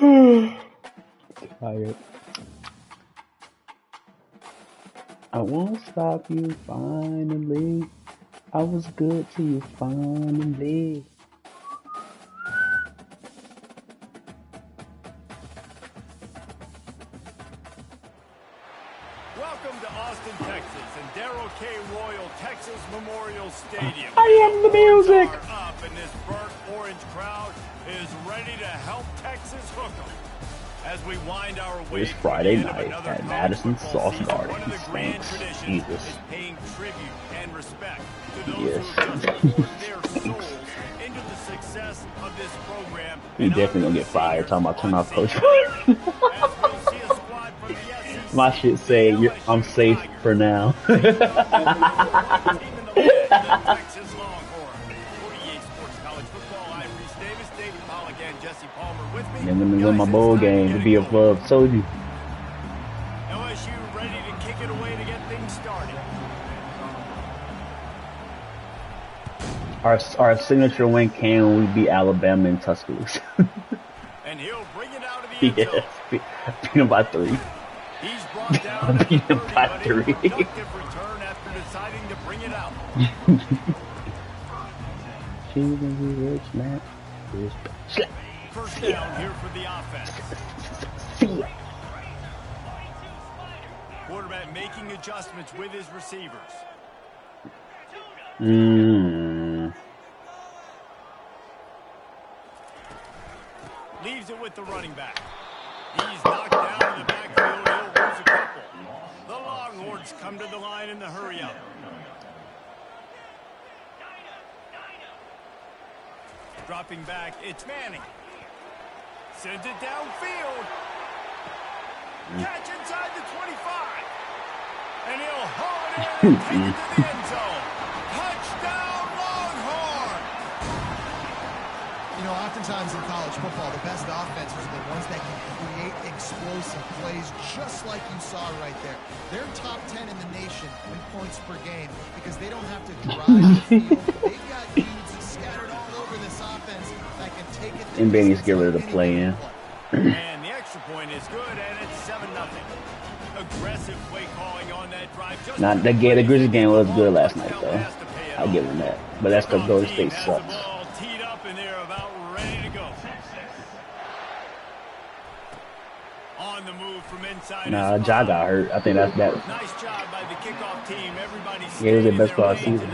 Tired. I won't stop you finally. I was good to you finally. Welcome to Austin, Texas, and Darrell K. Royal Texas Memorial Stadium. I am the music. Up, and this burnt orange crowd is ready to help Texas hook 'em. As we wind our way this Friday night at Madison Sauce Garden. Thanks, Jesus. Is paying tribute and respect to those who just poured their souls into the success of this program. We definitely gonna get fired talking about turn off coach. My shit say I'm safe for now. And let me win my bowl game to be above. Told you. LSU ready to kick it away to get things started. Our signature win came when we beat Alabama in Tuscaloosa. And he'll bring it out of the end zone. Yes, beat him by 3. He's brought down beat him by 3. Return after deciding to bring it out. Choosing you rich man. First down here for the offense. Quarterback making adjustments with his receivers. Leaves it with the running back. He's knocked down in the backfield. He'll lose a couple. The Longhorns come to the line in the hurry-up. Dropping back, it's Manning. Sends it downfield. Catch inside the 25. And he'll haul it in and take it to the end zone. Touchdown, Longhorn! You know, oftentimes in college football, the best offenses are the ones that can create explosive plays, just like you saw right there. They're top 10 in the nation in points per game because they don't have to drive the field. They've got dudes scattered all over this offense that can take it. And Benny's give her the play in. And the extra point is good, and it's 7-0. Aggressive play calling on that drive. Not the Grizzlies game was good last night, though. I'll give them that. But that's because Golden State sucks. Teed up and they're about ready to go. On the move from inside. Nah, Ja got hurt. I think that's that. Nice job by the kickoff team. Everybody's yeah, he was the best player of the season.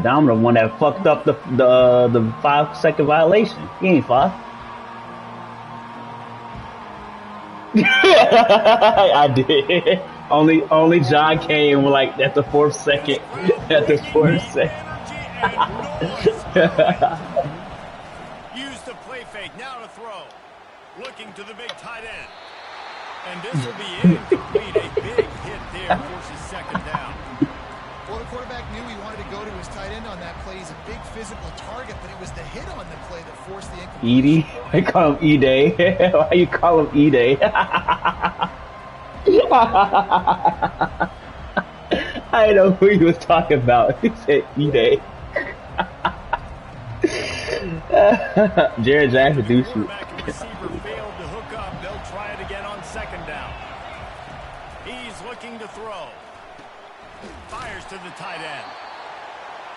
Dom the one that fucked up the 5-second violation. He ain't foul. I did. Only John came like at the 4th second. At the 4th second. Use the play fake now to throw. Looking to the big tight end. And this will be incomplete. A big hit there forces second down. Well, the quarterback knew he wanted to go to his tight end on that play. He's a big physical target, but it was the hit on the play that forced the incomplete. Edie? I call him E-Day. Why you call him E-Day? I know who he was talking about. He said E-Day. Jared Jackson do shoot. Receiver failed to hook up. They'll try it again on second down. He's looking to throw. Fires to the tight end.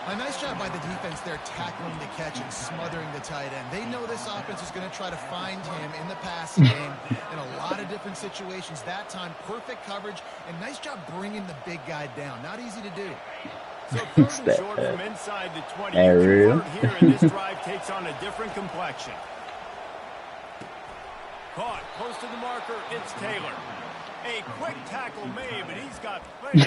A nice job by the defense there, tackling the catch and smothering the tight end. They know this offense is going to try to find him in the passing game in a lot of different situations. That time, perfect coverage, and nice job bringing the big guy down. Not easy to do. So third and short from inside the 20. Ariel. Here, and this drive takes on a different complexion. Caught close to the marker. It's Taylor. A quick tackle made, but he's got plenty.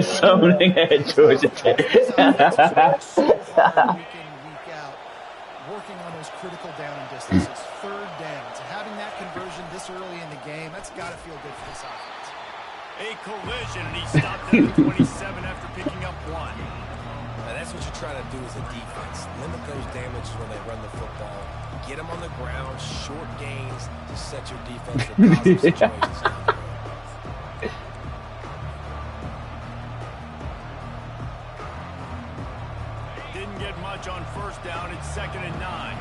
Something at Georgia Tech. So hard week in, week out, working on those critical down distances, third downs. Having that conversion this early in the game, that's got to feel good for this offense. A collision, and he stopped at the 27 after picking up 1. Now that's what you're trying to do as a defense. Limit those damages when they run the football. Get them on the ground, short gains to set your defense for positive situations. first down. It's 2nd and 9.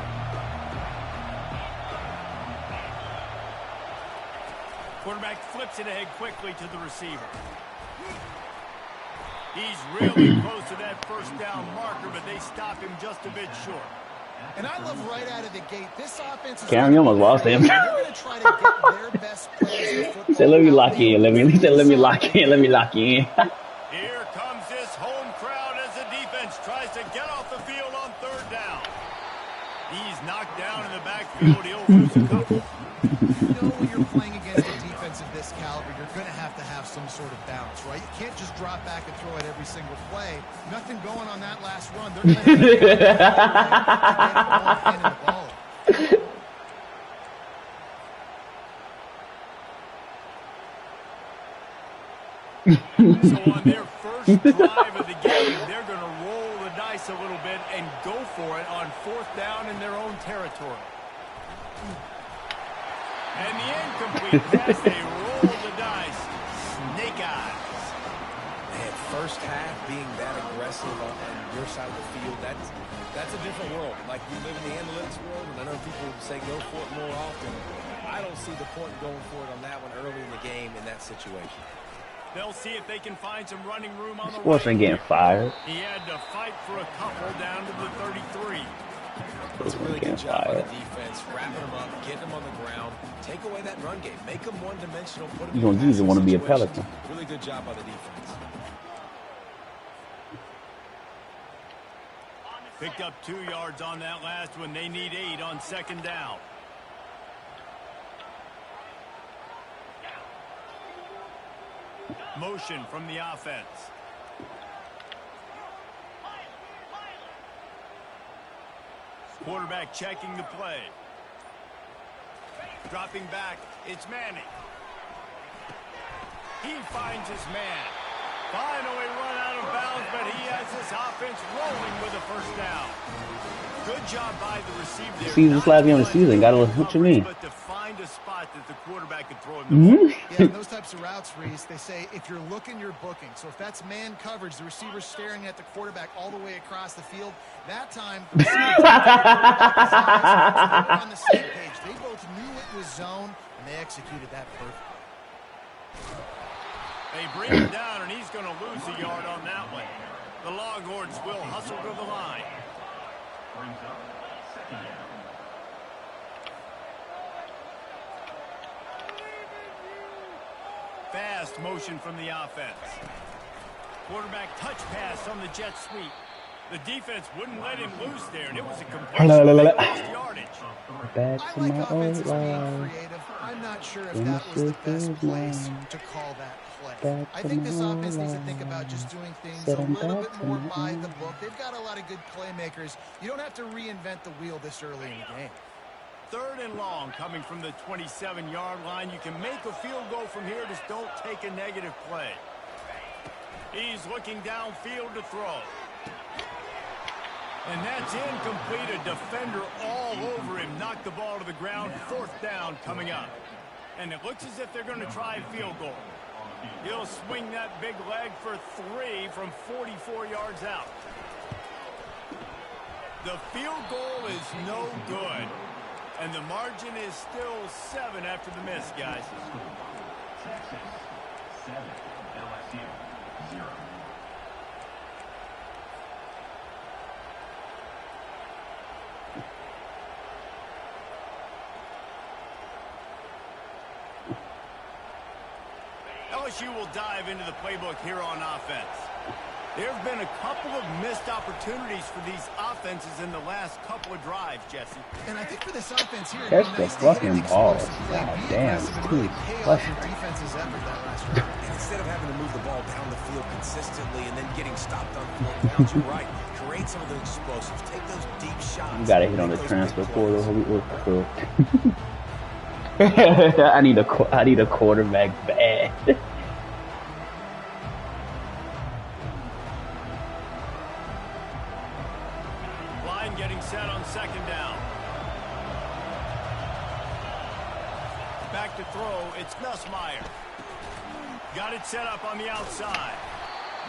Quarterback flips it ahead quickly to the receiver. He's really close to that first down marker, but they stop him just a bit short. And I love right out of the gate, this offense is Cameron, you almost lost him. they're going to try to get their best players in He said, let me lock in. He said, let me lock in. Let me lock in. Here comes this home crowd as the defense tries to get off the field on 3rd down. He's knocked down in the backfield. He'll lose a couple. You know, when you're playing against a defense of this caliber, you're going to have some sort of balance, right? You can't just drop back and throw it every single play. Nothing going on that last run. They're going to have to get the ball. So on their first drive of the game, they're going to roll the dice a little bit and go for it on 4th down in their own territory. And the incomplete pass, they roll the dice. Snake eyes. Man, first half being that aggressive on your side of the field, that's a different world. Like, we live in the analytics world, and I know people say go for it more often. I don't see the point in going for it on that one early in the game in that situation. They'll see if they can find some running room on the right. Wasn't getting fired. He had to fight for a couple down to the 33. It's a really good job on the defense, wrapping them up, getting them on the ground, take away that run game, make them one-dimensional. You don't usually want to be a Pelican. Really good job by the defense. Picked up 2 yards on that last one. They need 8 on 2nd down. Motion from the offense. Quarterback checking the play. Dropping back, it's Manning. He finds his man. Finally run out of bounds, but he has this offense rolling with a first down. Good job by the receiver there. Season's last game of the season. Got to look. What you mean? But to find a spot that the quarterback could throw him. Yeah, those types of routes, Reese, they say if you're looking, you're booking. So if that's man coverage, the receiver's staring at the quarterback all the way across the field. That time, the receiver on the same page. They both knew it was zone, and they executed that perfectly. They bring him down, and he's going to lose a yard on that one. The Longhorns will hustle to the line. Fast motion from the offense. Quarterback touch pass on the jet sweep. The defense wouldn't let him loose there, and it was a complete yardage. Back to my old life. I'm not sure if that was the best place to call that play. I think this offense needs to think about just doing things a little bit more by the book. They've got a lot of good playmakers. You don't have to reinvent the wheel this early in the game. 3rd and long coming from the 27-yard line. You can make a field goal from here. Just don't take a negative play. He's looking downfield to throw. And that's incomplete. A defender all over him. Knocked the ball to the ground. 4th down coming up. And it looks as if they're going to try a field goal. He'll swing that big leg for 3 from 44 yards out. The field goal is no good. And the margin is still 7 after the miss, guys. Texas 7, LSU 0. LSU will dive into the playbook here on offense. There have been a couple of missed opportunities for these offenses in the last couple of drives, Jesse. And I think for this offense here, Catch it's the nice to hit fucking an ball. explosive play, God be damn, aggressive, and cool. really pay off your defense's effort that last drive. And instead of having to move the ball down the field consistently and then getting stopped on 4th downs, you're right. Create some of the explosives. Take those deep shots. You gotta hit on the transfer portal. I need a quarterback bad. Line getting set on 2nd down. Back to throw. It's Nussmeier. Got it set up on the outside.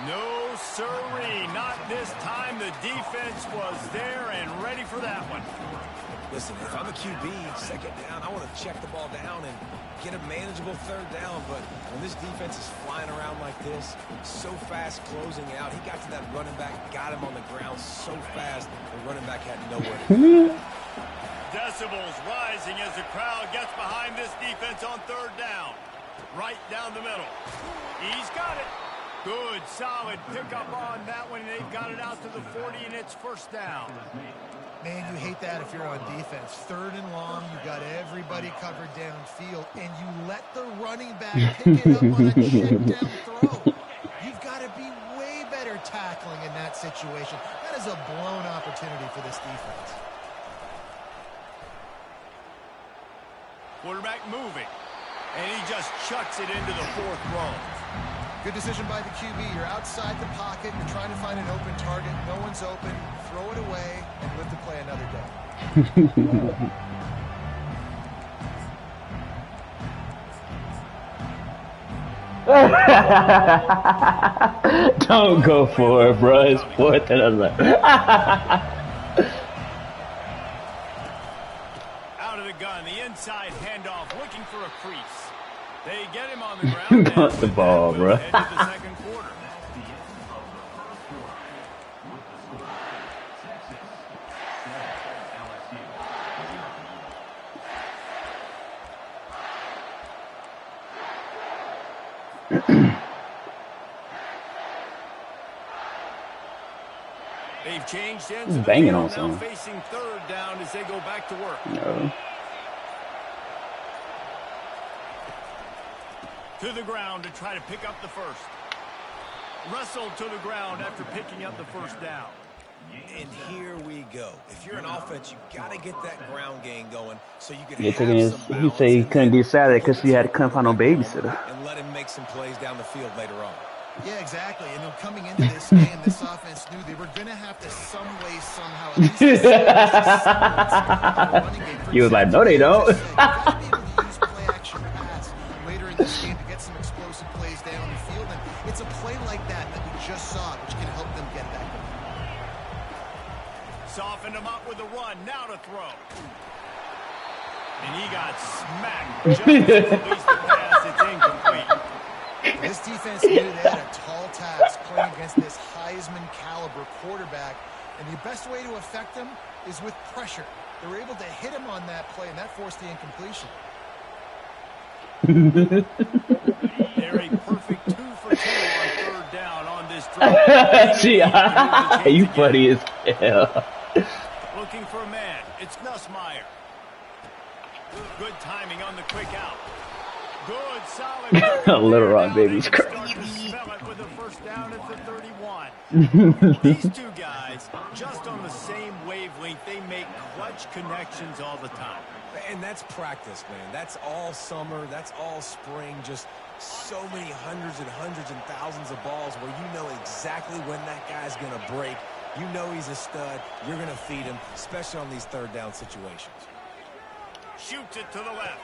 No, sirree. Not this time. The defense was there and ready for that one. Listen, if I'm a QB, second down, I want to check the ball down and get a manageable third down. But when this defense is flying around like this, so fast closing out, he got to that running back, got him on the ground so fast, the running back had nowhere to go. Decibels rising as the crowd gets behind this defense on third down. Right down the middle. He's got it. Good, solid pickup on that one. They've got it out to the 40, and it's first down. Man, you hate that if you're on defense. Third and long, you got everybody covered downfield, and you let the running back pick it up on a check down throw. You've got to be way better tackling in that situation. That is a blown opportunity for this defense. Quarterback moving, and he just chucks it into the fourth row. Good decision by the QB. You're outside the pocket. You're trying to find an open target. No one's open. Throw it away and live to play another day. Don't go for it, bro. It's 4th and 11. Out of the gun, the inside handoff, looking for a crease. They get him on the ground. Not the ball, bro. Head to the second quarter. They've changed ends. Banging on now something. facing third down as they go back to work. No. To the ground to try to pick up the first. Wrestled to the ground after picking up the first down. And here we go. If you're an offense, you got to get that ground game going so you can Yeah, have taking his, some he said he balance couldn't and do Saturday because he had to come find no babysitter. and let him make some plays down the field later on. Yeah, exactly. And coming into this game, this offense knew they were going to have to some way, somehow, at least He was like, no, they don't. You've got to be able to use play-action pass later in this game to get some explosive plays down the field. And it's a play like that that we just saw, which can help them get that going. Softened him up with a run. Now to throw. And he got smacked. Just as he released the pass, it's incomplete. This defense knew they had a tall task playing against this Heisman caliber quarterback, and the best way to affect him is with pressure. They were able to hit him on that play, and that forced the incompletion. They're a perfect 2 for 2 on third down on this drive. See, you funny as hell. Looking for a man. It's Nussmeier. Good timing on the quick out. Good, solid. Little Rock baby's crazy. With the first down at the 31. These two guys, just on the same wavelength, they make clutch connections all the time. And that's practice, man. That's all summer. That's all spring. Just so many hundreds and thousands of balls where you know exactly when that guy's going to break. You know he's a stud. You're going to feed him, especially on these third down situations. Shoots it to the left.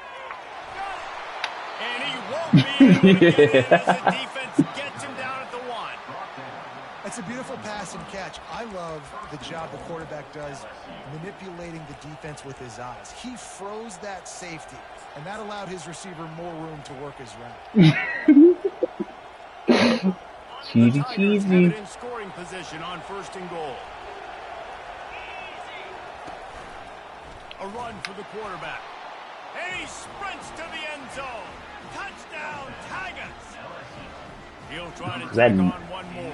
And he won't be able to get in as the defense gets him down at the 1. That's a beautiful pass and catch. I love the job the quarterback does manipulating the defense with his eyes. He froze that safety, and that allowed his receiver more room to work his route. Cheesy, Have it cheesy. in scoring position on first and goal. A run for the quarterback. And he sprints to the end zone. Touchdown, Tigers. He'll try to take on one more.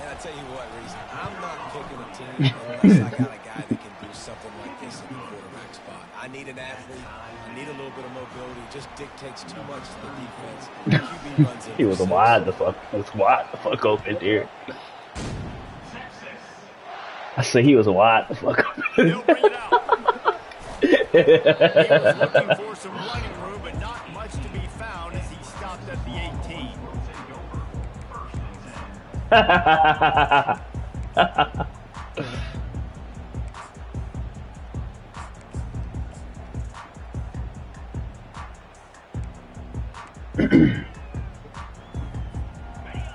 And I tell you what, Reese, I'm not picking a team unless I got a guy that can do something like this in the quarterback spot. I need an athlete. I need a little bit of mobility. Just dictates too much to the defense. QB runs in. He was wide the fuck. He was wide the fuck open there. I said he was wide the fuck open. He'll bring it out. He was looking for some running room, but not much to be found as he stopped at the 18.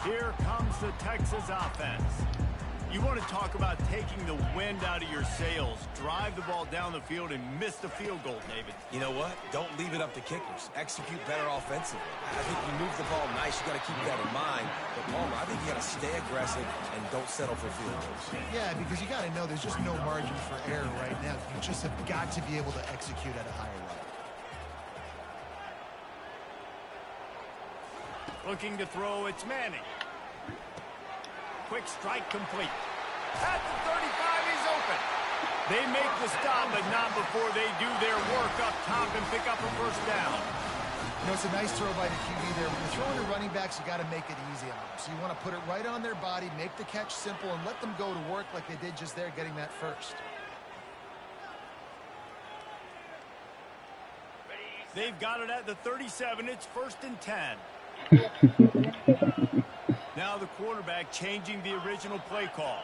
Here comes a Texas offense. You want to talk about taking the wind out of your sails. Drive the ball down the field and miss the field goal, David. You know what? Don't leave it up to kickers. Execute better offensively. I think you move the ball nice. You got to keep that in mind. But, Palmer, I think you got to stay aggressive and don't settle for field goals. Yeah, because you got to know there's just no margin for error right now. You just have got to be able to execute at a higher level. Looking to throw, it's Manning. Quick strike complete. At the 35, he's open. They make the stop, but not before they do their work up top and pick up a first down. You know, it's a nice throw by the QB there. When you're throwing to running backs, you got to make it easy on them. So you want to put it right on their body, make the catch simple, and let them go to work like they did just there, getting that first. They've got it at the 37. It's 1st and 10. Now the quarterback changing the original play call.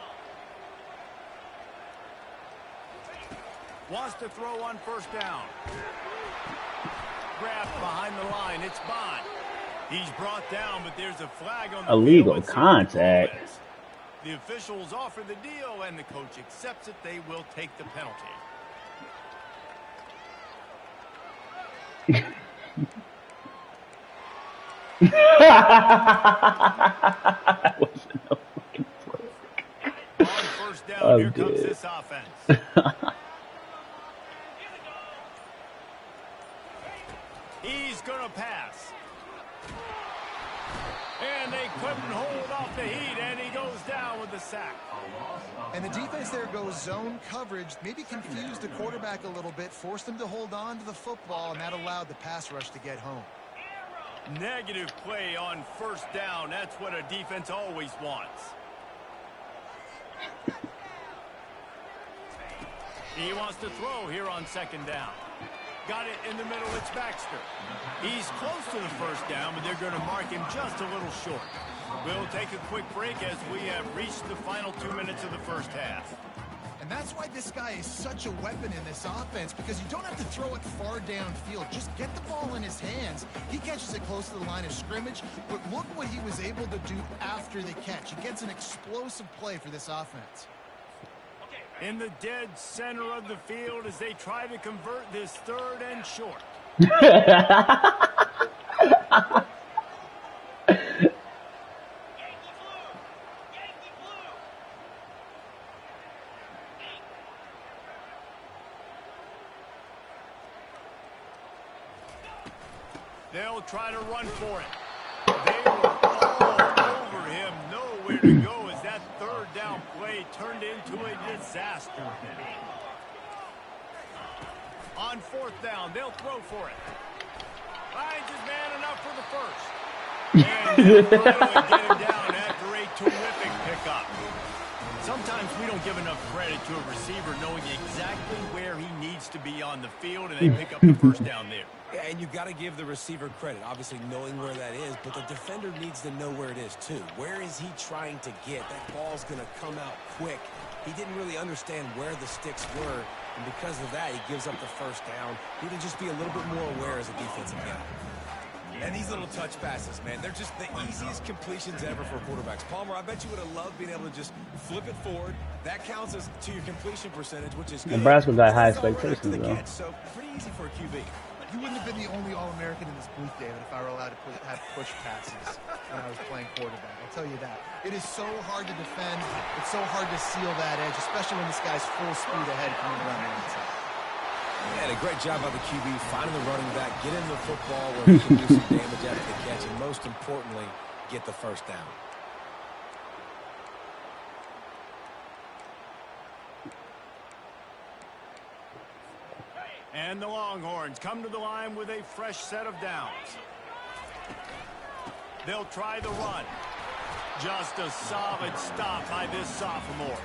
Wants to throw on first down. Grabbed behind the line. It's Bond. He's brought down, but there's a flag on the illegal field. contact. The officials offer the deal, and the coach accepts it. They will take the penalty. That wasn't no fucking play. On first down, here comes this offense. He's going to pass. And they couldn't hold off the heat, and he goes down with the sack. And the defense there goes zone coverage, maybe confused the quarterback a little bit, forced him to hold on to the football, and that allowed the pass rush to get home. Negative play on first down. That's what a defense always wants. He wants to throw here on second down. Got it in the middle. It's Baxter. He's close to the first down, but they're going to mark him just a little short. We'll take a quick break as we have reached the final 2 minutes of the first half. And that's why this guy is such a weapon in this offense, because you don't have to throw it far downfield. Just get the ball in his hands. He catches it close to the line of scrimmage, but look what he was able to do after the catch. He gets an explosive play for this offense. In the dead center of the field as they try to convert this 3rd and short. They'll try to run for it. They were all over him. Nowhere to go as that 3rd down play turned into a disaster. On 4th down, they'll throw for it. Finds his man enough for the first. And they'll finally get him down after a terrific pickup. Sometimes we don't give enough credit to a receiver knowing exactly where he needs to be on the field, and they pick up the first down there. Yeah, and you've got to give the receiver credit, obviously knowing where that is, but the defender needs to know where it is too. Where is he trying to get? That ball's going to come out quick. He didn't really understand where the sticks were, and because of that, he gives up the first down. He can just be a little bit more aware as a defensive guy. And these little touch passes, man, they're just the easiest completions ever for quarterbacks. Palmer, I bet you would have loved being able to just flip it forward. That counts as to your completion percentage, which is good. Nebraska got high expectations, though. So pretty easy for a QB. You wouldn't have been the only All-American in this booth, David, if I were allowed to have push passes when I was playing quarterback. I'll tell you that. It is so hard to defend. It's so hard to seal that edge, especially when this guy's full speed ahead coming around the inside. Yeah, a great job by the QB, finding the running back, get in the football where he can do some damage after the catch, and most importantly, get the first down. And the Longhorns come to the line with a fresh set of downs. They'll try the run. Just a solid stop by this sophomore.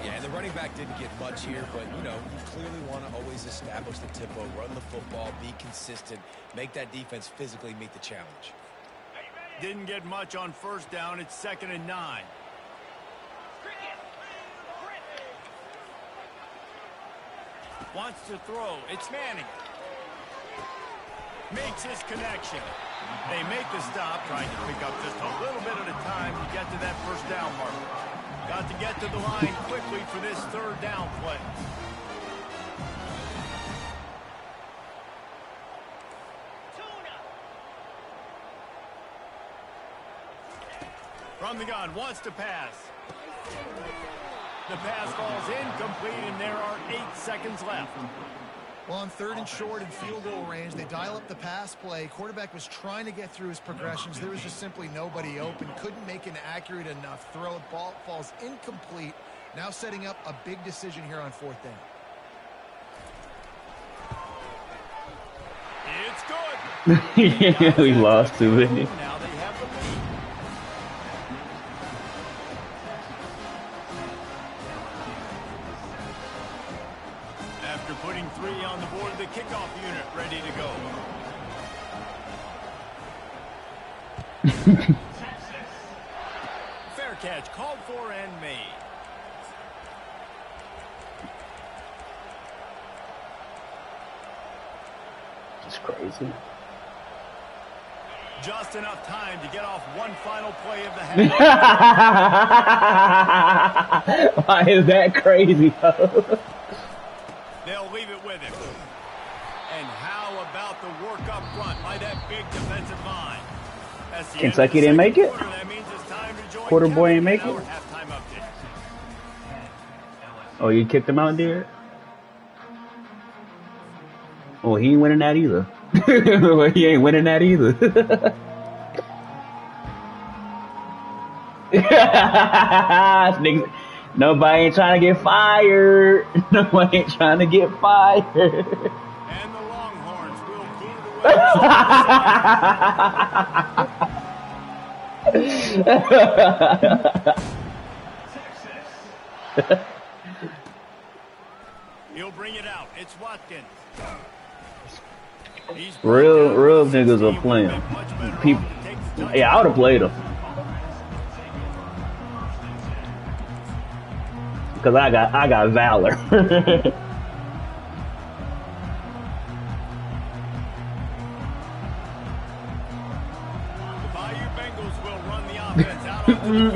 Yeah, and the running back didn't get much here, but, you know, you clearly want to always establish the tempo, run the football, be consistent, make that defense physically meet the challenge. Didn't get much on first down. It's 2nd and 9. Wants to throw. It's Manning. Makes his connection. They make the stop, trying to pick up just a little bit at a time to get to that first down mark. Got to get to the line quickly for this third down play. From the gun, wants to pass. The pass falls incomplete, and there are 8 seconds left. Well, on 3rd and short and field goal range, they dial up the pass play. Quarterback was trying to get through his progressions. There was just simply nobody open. Couldn't make an accurate enough throw. The ball falls incomplete. Now setting up a big decision here on 4th down. It's good. We lost to it. Now they have the lead. After putting 3 on the board, the kickoff unit ready to go. Fair catch, called for and made. It's crazy. Just enough time to get off one final play of the half. Why is that crazy, though? They'll leave it with him. And how about the work up front by that big defensive line? Kentucky didn't make it? That means it's time to join Quarter boy ain't make Kevin it? in our halftime update. Oh, you kicked him out, dear? Oh, he ain't winning that either. He ain't winning that either. Nobody ain't trying to get fired. Nobody ain't trying to get fired. And the Longhorns will boot it away. He'll bring it out. It's Watkins. Real niggas are playing. People, yeah, I would have played him. Because I got valor.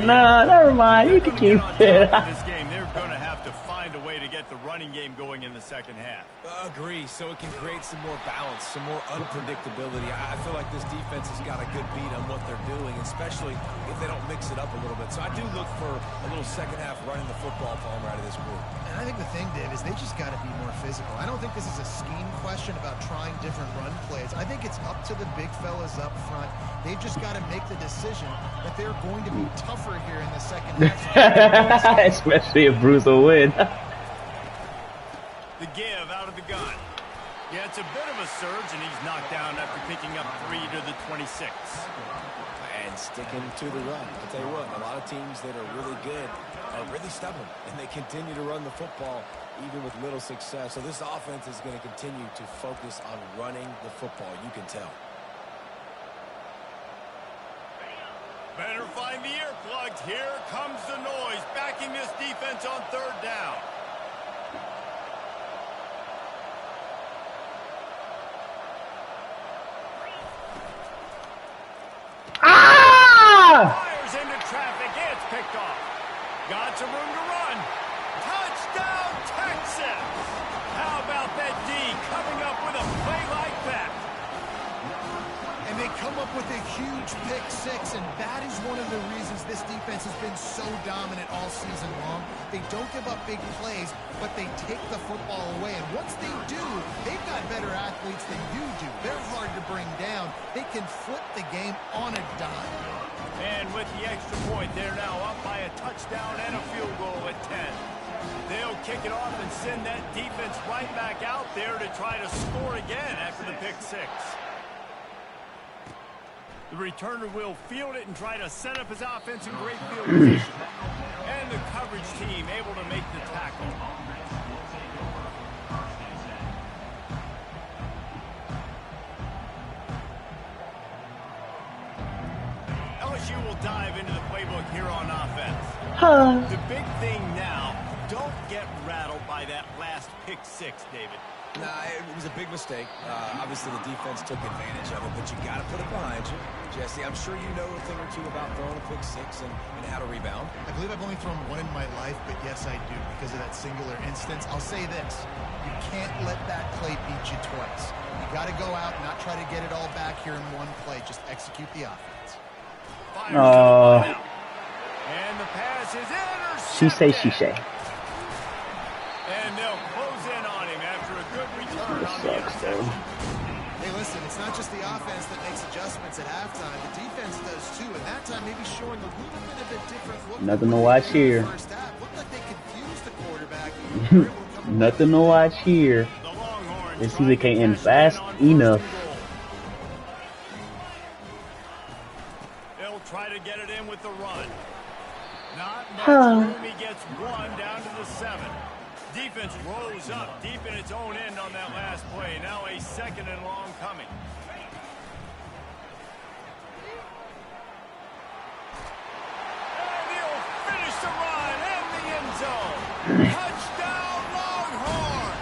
Nah, never mind. You can keep it. This game, they're going to have to find a way to get the running game going in the second half. Agree. So it can create some more balance, some more unpredictability. I feel like this defense has got a good beat on what they're doing, especially if they don't mix it up a little bit. So I do look for a little second half running the football Palmer out of this group. And I think the thing, Dave, is they just got to be more physical. I don't think this is a scheme question about trying different run plays. I think it's up to the big fellas up front. They've just got to make the decision that they're going to be tougher here in the second half. Especially if Bruce will win. The give out of the gun. Yeah, it's a bit of a surge, and he's knocked down after picking up 3 to the 26. And sticking to the run. I'll tell you what, a lot of teams that are really good are really stubborn, and they continue to run the football even with little success. So this offense is going to continue to focus on running the football. You can tell. Better find the earplugs. Here comes the noise, backing this defense on 3rd down. Fires into traffic. It's picked off. Got some room to run. Touchdown, Texas. How about that D coming up with a play like that? And they come up with a huge pick 6, and that is one of the reasons this defense has been so dominant all season long. They don't give up big plays, but they take the football away. And once they do, they've got better athletes than you do. They're hard to bring down. They can flip the game on a dime. And with the extra point, they're now up by a touchdown and a field goal at 10. They'll kick it off and send that defense right back out there to try to score again after the pick 6. The returner will field it and try to set up his offense in great field position. And the coverage team able to make the tackle. LSU will dive into the playbook here on offense. The big thing now, don't get rattled by that last pick 6, David. Nah, it was a big mistake. Obviously, the defense took advantage of it, but you got to put it behind you. Jesse, I'm sure you know a thing or two about throwing a pick six and how to rebound. I believe I've only thrown one in my life, but yes, I do because of that singular instance. I'll say this. You can't let that play beat you twice. You got to go out and not try to get it all back here in one play. Just execute the offense. And the pass is intercepted. She say. And they'll close in on him after a good return on the Sucks, though. Hey, listen, it's not just the offense that makes adjustments at halftime. The defense does too, and that time maybe showing a little bit of a different look. Nothing to watch here. First half. Looked like they confused the quarterback. Nothing to watch here. This season can't end fast enough. They'll try to get it in with the run. Not much room. He gets one down to the 7. Defense rose up deep in its own end on that last play. Now a 2nd and long coming. And he'll finish the run in the end zone. Touchdown, Longhorn!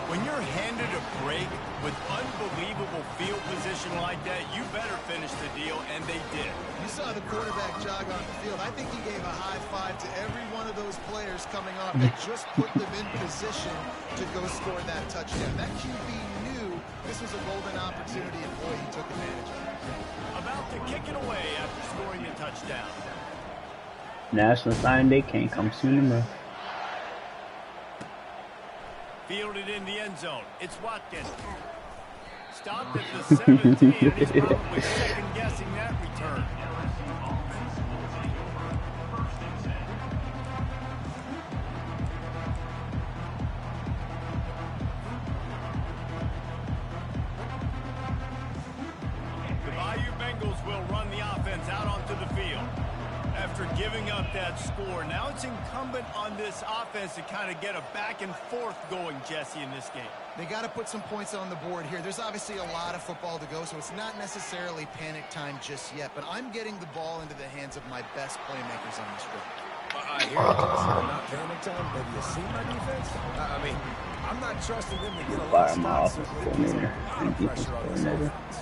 When you're handed a break with unbelievable field position like that, you better finish the deal, and they did. You saw the quarterback jog on the field. I think he gave a high five to every one of those players coming off that just put them in position to go score that touchdown. That QB knew this was a golden opportunity, and boy, he took advantage of it. About to kick it away after scoring the touchdown. National Signing Day can't come soon enough. Fielded in the end zone. It's Watkins. Stopped at the 17, and he's probably second-guessing that return. The Bayou Bengals will run the offense out onto the field. After giving up that score, now it's incumbent on this offense to kind of get a back and forth going, Jesse, in this game. They got to put some points on the board here. There's obviously a lot of football to go, so it's not necessarily panic time just yet, but I'm getting the ball into the hands of my best playmakers on this drive. I hear you, Jesse, not panic time. Have you seen my defense? I mean, I'm not trusting them to get a lot of stops. Pressure on this offense.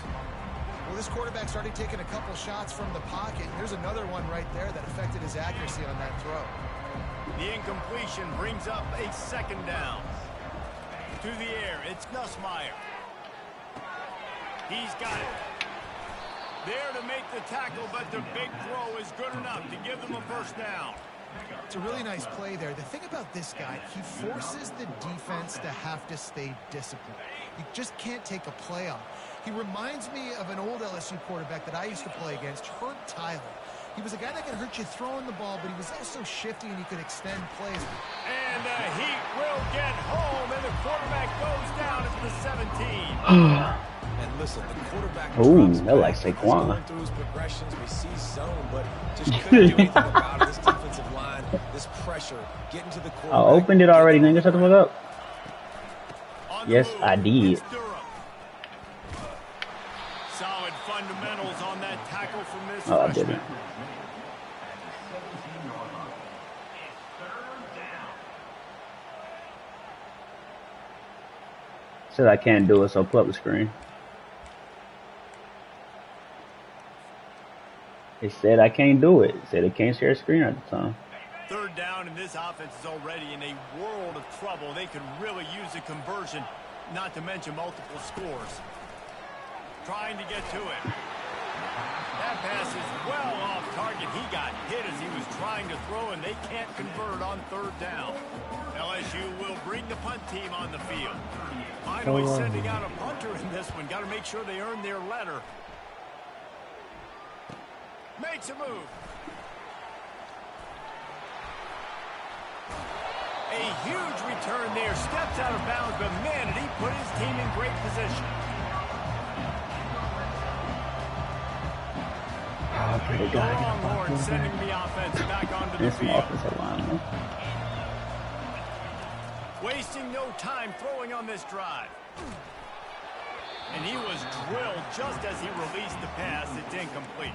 Well, this quarterback started taking a couple shots from the pocket. Here's another one right there that affected his accuracy on that throw. The incompletion brings up a 2nd down. To the air, it's Nussmeier. He's got it. There to make the tackle, but the big throw is good enough to give them a 1st down. It's a really nice play there. The thing about this guy, he forces the defense to have to stay disciplined. You just can't take a play on. He reminds me of an old LSU quarterback that I used to play against, Herb Tyler. He was a guy that could hurt you throwing the ball, but he was also shifty and he could extend plays. And the Heat will get home, and the quarterback goes down at the 17. And listen, the quarterback They're like Saquon. going through his progressions. We see zone, but just couldn't do anything about it. This defensive line, this pressure, getting to the quarterback. I opened it already. Nigga, shut the fuck up. Yes, I did. Solid fundamentals on that tackle from this Oh, I freshman. didn't. Said I can't do it, so pull up the screen. It said I can't do it. It said it can't share a screen at the time. 3rd down, and this offense is already in a world of trouble. They could really use a conversion, not to mention multiple scores. Trying to get to it. That pass is well off target. He got hit as he was trying to throw, and they can't convert on 3rd down. LSU will bring the punt team on the field. Finally sending out a punter in this one. Got to make sure they earn their letter. Makes a move. A huge return there. Steps out of bounds, but man, did he put his team in great position. Pretty good. Longhorn sending the offense back onto the field. Wasting no time throwing on this drive. And he was drilled just as he released the pass. It's incomplete.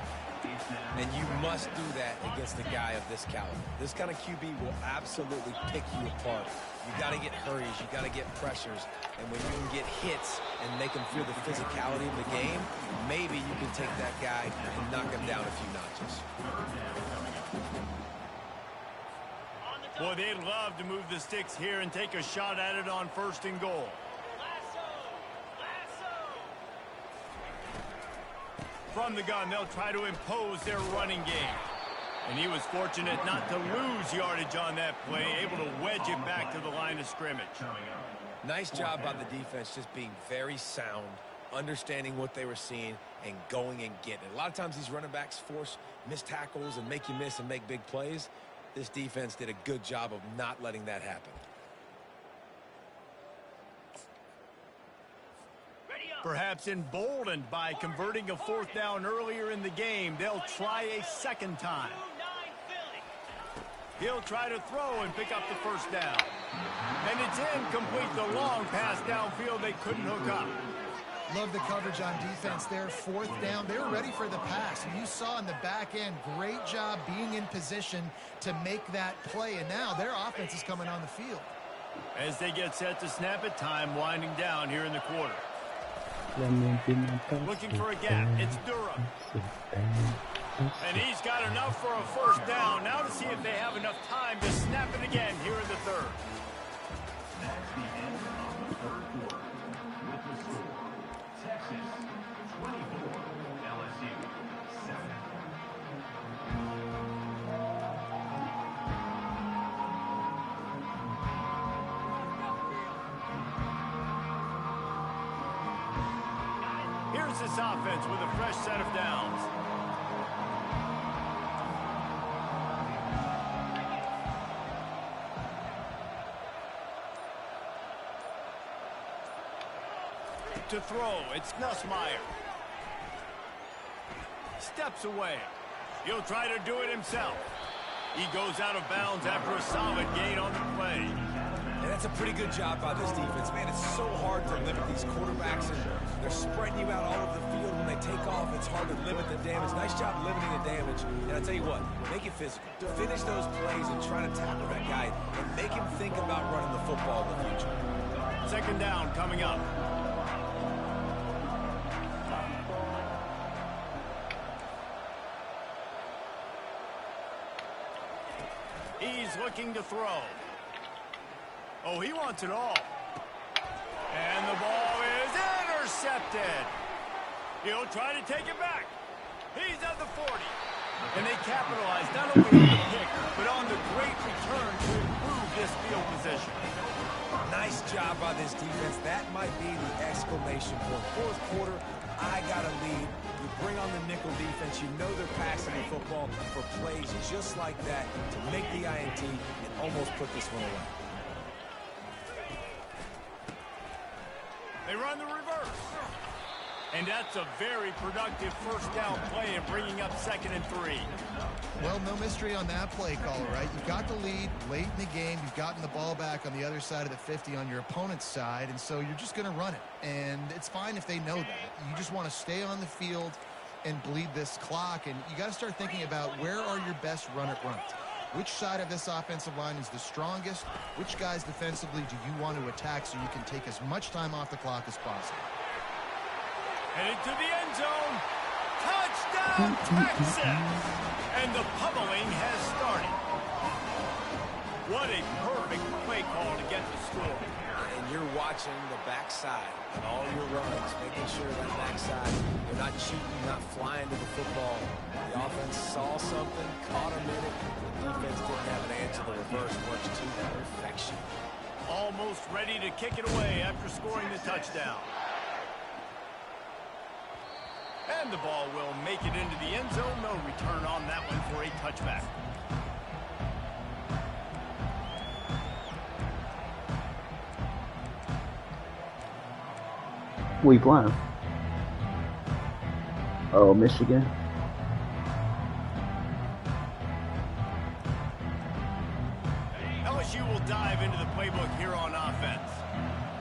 And you must do that against a guy of this caliber. This kind of QB will absolutely pick you apart. You got to get hurries. You got to get pressures. And when you can get hits and make him feel the physicality of the game, maybe you can take that guy and knock him down a few notches. Boy, they'd love to move the sticks here and take a shot at it on 1st and goal. From the gun, they'll try to impose their running game. And he was fortunate not to lose yardage on that play, able to wedge it back to the line of scrimmage. Nice job by the defense, just being very sound, understanding what they were seeing, and going and getting it. A lot of times these running backs force missed tackles and make you miss and make big plays. This defense did a good job of not letting that happen. Perhaps emboldened by converting a 4th down earlier in the game, they'll try a 2nd time. He'll try to throw and pick up the 1st down. And it's incomplete. The long pass downfield they couldn't hook up. Love the coverage on defense there. 4th down. They were ready for the pass. And you saw in the back end, great job being in position to make that play. And now their offense is coming on the field. As they get set to snap it, time winding down here in the quarter. Looking for a gap. It's Durham. And he's got enough for a 1st down. Now to see if they have enough time to snap it again here in the 3rd. That's the end of the 3rd quarter. With the score, Texas 24, LSU 7. Here's this offense with a fresh set of downs. To throw, it's Nussmeier. Steps away. He'll try to do it himself. He goes out of bounds after a solid gain on the play. And that's a pretty good job by this defense. Man, it's so hard to limit these quarterbacks, and they're spreading you out all over the field. When they take off, it's hard to limit the damage. Nice job limiting the damage. And I'll tell you what, make it physical. Finish those plays and try to tackle that guy and make him think about running the football in the future. 2nd down coming up. He's looking to throw. Oh, he wants it all. And the ball is intercepted. He'll try to take it back. He's at the 40. And they capitalize not only on the pick, but on the great return to improve this field position. Nice job by this defense. That might be the exclamation point. 4th quarter, I got a lead. You bring on the nickel defense. You know they're passing the football for plays just like that to make the INT and almost put this one away. They run the reverse. And that's a very productive 1st down play and bringing up 2nd and 3. Well, no mystery on that play call, right? You've got the lead late in the game. You've gotten the ball back on the other side of the 50 on your opponent's side, and so you're just going to run it. And it's fine if they know that. You just want to stay on the field and bleed this clock, and you got to start thinking about where are your best runner runs. Which side of this offensive line is the strongest? Which guys defensively do you want to attack so you can take as much time off the clock as possible? Headed to the end zone. Touchdown, Texas! And the pummeling has started. What a perfect play call to get the score. And you're watching the backside and all your runs, making sure that backside, you're not cheating, not flying to the football. The offense saw something, caught him in it. The defense didn't have an answer. The reverse works to perfection. Almost ready to kick it away after scoring the touchdown. And the ball will make it into the end zone. No return on that one for a touchback. We playing? Oh, Michigan. LSU will dive into the playbook here on offense.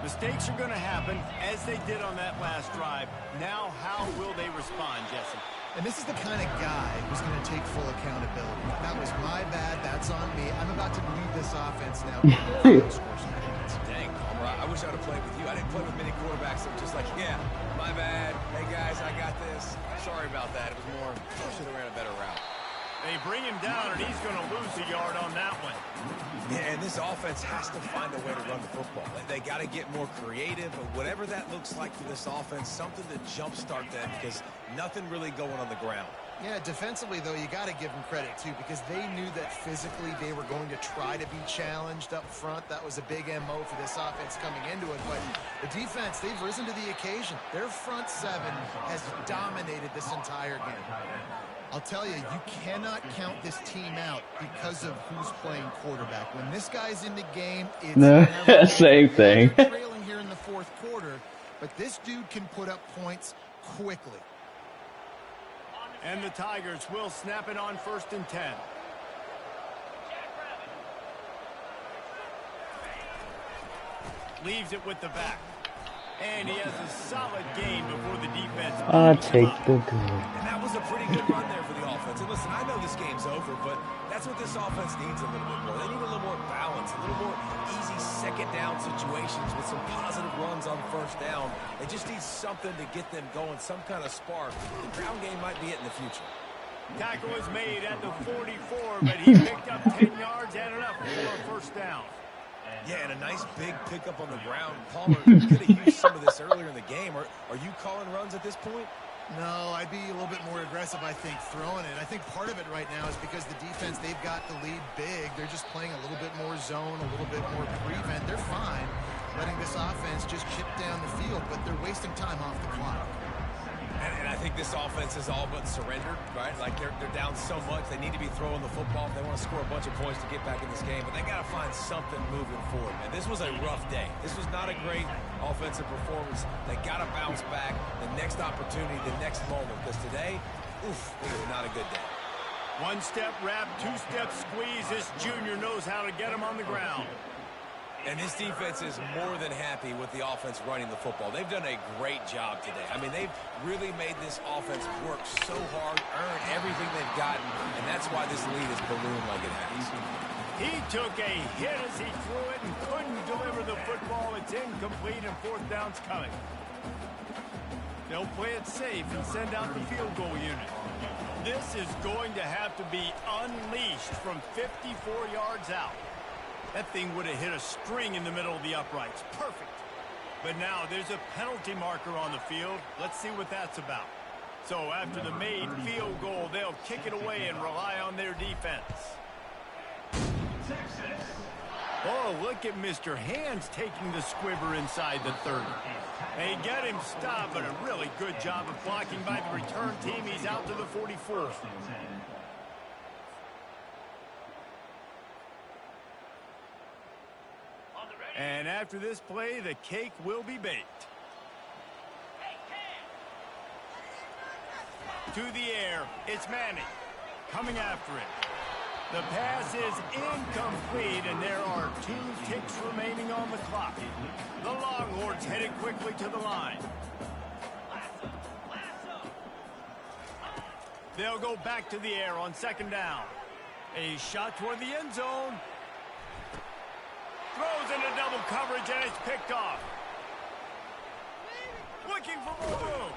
Mistakes are going to happen, as they did on that last drive. Now, how will they respond, Jesse? And this is the kind of guy who's going to take full accountability. That was my bad. That's on me. I'm about to lead this offense now. Dang, Palmer, I wish I would have played with you. I didn't play with many quarterbacks that were just like, yeah, my bad. Hey, guys, I got this. Sorry about that. It was more, I should have ran a better route. They bring him down, and he's going to lose a yard on that one. Yeah, and this offense has to find a way to run the football. They got to get more creative, but whatever that looks like for this offense, something to jumpstart them because nothing really going on the ground. Yeah, defensively, though, you got to give them credit, too, because they knew that physically they were going to try to be challenged up front. That was a big MO for this offense coming into it. But the defense, they've risen to the occasion. Their front seven has dominated this entire game. I'll tell you, you cannot count this team out because of who's playing quarterback. When this guy's in the game, it's never same thing. They're trailing here in the fourth quarter, but this dude can put up points quickly. And the Tigers will snap it on 1st and 10. Leaves it with the back. And he has a solid game before the defense. I take the good. And that was a pretty good run there for the offense. And listen, I know this game's over, but that's what this offense needs a little bit more. They need a little more balance, a little more easy second down situations with some positive runs on 1st down. They just need something to get them going, some kind of spark. The ground game might be it in the future. Tackle is made at the 44, but he picked up 10 yards and enough for a 1st down. Yeah, and a nice big pickup on the ground. Palmer could have used some of this earlier in the game. Are you calling runs at this point? No, I'd be a little bit more aggressive, I think, throwing it. I think part of it right now is because the defense, they've got the lead big. They're just playing a little bit more zone, a little bit more prevent. They're fine letting this offense just chip down the field, but they're wasting time off the clock. And I think this offense is all but surrendered, right? Like they're down so much, they need to be throwing the football if they want to score a bunch of points to get back in this game. But they got to find something moving forward, man. This was a rough day. This was not a great offensive performance. They got to bounce back. The next opportunity, the next moment. Because today, oof, it was not a good day. 1-step wrap, 2-step squeeze. This junior knows how to get him on the ground. And this defense is more than happy with the offense running the football. They've done a great job today. I mean, they've really made this offense work so hard, earn everything they've gotten, and that's why this lead is ballooned like it has. He took a hit as he threw it and couldn't deliver the football. It's incomplete and 4th down's coming. They'll play it safe and send out the field goal unit. This is going to have to be unleashed from 54 yards out. That thing would have hit a string in the middle of the uprights. Perfect. But now there's a penalty marker on the field. Let's see what that's about. So after the made field goal, they'll kick it away and rely on their defense. Oh, look at Mr. Hands taking the squibber inside the 30. They get him stopped, but a really good job of blocking by the return team. He's out to the 44. And after this play, the cake will be baked. To the air, it's Manning coming after it. The pass is incomplete, and there are 2 ticks remaining on the clock. The Longhorns headed quickly to the line. They'll go back to the air on 2nd down. A shot toward the end zone. Throws into double coverage, and it's picked off. Looking for more room.